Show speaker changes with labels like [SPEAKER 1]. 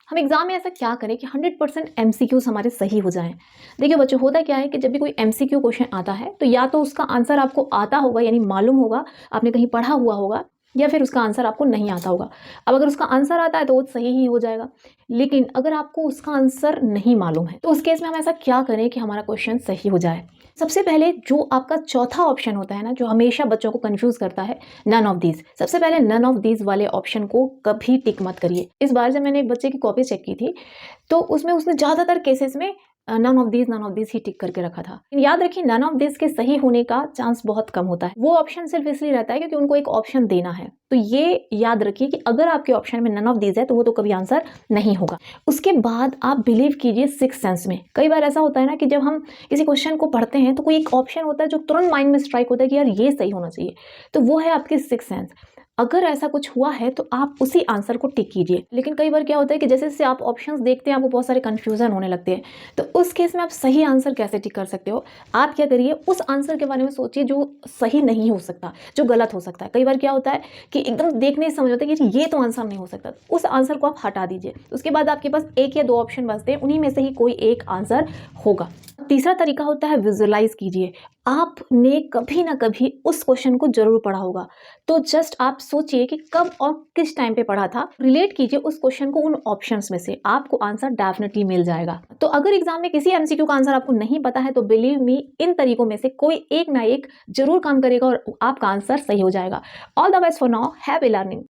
[SPEAKER 1] हम एग्जाम में ऐसा क्या करें कि 100% एमसीक्यूज हमारे सही हो जाएं। देखिए बच्चों, होता क्या है कि जब भी कोई एमसीक्यू क्वेश्चन आता है तो या तो उसका आंसर आपको आता होगा, यानी मालूम होगा, आपने कहीं पढ़ा हुआ होगा, या फिर उसका आंसर आपको नहीं आता होगा। अब अगर उसका आंसर आता है तो वो सही ही हो जाएगा, लेकिन अगर आपको उसका आंसर नहीं मालूम है तो उस केस में हम ऐसा क्या करें कि हमारा क्वेश्चन सही हो जाए। सबसे पहले जो आपका चौथा ऑप्शन होता है ना, जो हमेशा बच्चों को कंफ्यूज करता है, नन ऑफ दीज। सबसे पहले नन ऑफ दीज वाले ऑप्शन को कभी टिक मत करिए। इस बार जब मैंने एक बच्चे की कॉपी चेक की थी तो उसमें उसने ज़्यादातर केसेस में नन ऑफ दीज ही टिक करके रखा था। याद रखिए, नन ऑफ दीज के सही होने का चांस बहुत कम होता है। वो ऑप्शन सिर्फ इसलिए रहता है क्योंकि उनको एक ऑप्शन देना है। तो ये याद रखिए कि अगर आपके ऑप्शन में नन ऑफ दीज है तो वो तो कभी आंसर नहीं होगा। उसके बाद आप बिलीव कीजिए सिक्स सेंस में। कई बार ऐसा होता है ना कि जब हम किसी क्वेश्चन को पढ़ते हैं तो कोई एक ऑप्शन होता है जो तुरंत माइंड में स्ट्राइक होता है कि यार ये सही होना चाहिए, तो वो है आपकी सिक्स सेंस। अगर ऐसा कुछ हुआ है तो आप उसी आंसर को टिक कीजिए। लेकिन कई बार क्या होता है कि जैसे जैसे आप ऑप्शंस देखते हैं आपको बहुत सारे कंफ्यूजन होने लगते हैं, तो उस केस में आप सही आंसर कैसे टिक कर सकते हो? आप क्या करिए, उस आंसर के बारे में सोचिए जो सही नहीं हो सकता, जो गलत हो सकता है। कई बार क्या होता है कि एकदम देखने से समझ आता है कि ये तो आंसर नहीं हो सकता, उस आंसर को आप हटा दीजिए। उसके बाद आपके पास एक या दो ऑप्शन बचते हैं, उन्हीं में से ही कोई एक आंसर होगा। तीसरा तरीका होता है विजुअलाइज कीजिए। आपने कभी ना कभी उस क्वेश्चन को जरूर पढ़ा होगा, तो जस्ट आप सोचिए कि कब और किस टाइम पे पढ़ा था, रिलेट कीजिए उस क्वेश्चन को उन ऑप्शंस में से, आपको आंसर डेफिनेटली मिल जाएगा। तो अगर एग्जाम में किसी एमसीक्यू का आंसर आपको नहीं पता है तो बिलीव मी, इन तरीकों में से कोई एक ना एक जरूर काम करेगा और आपका आंसर सही हो जाएगा। All the best for now, happy learning.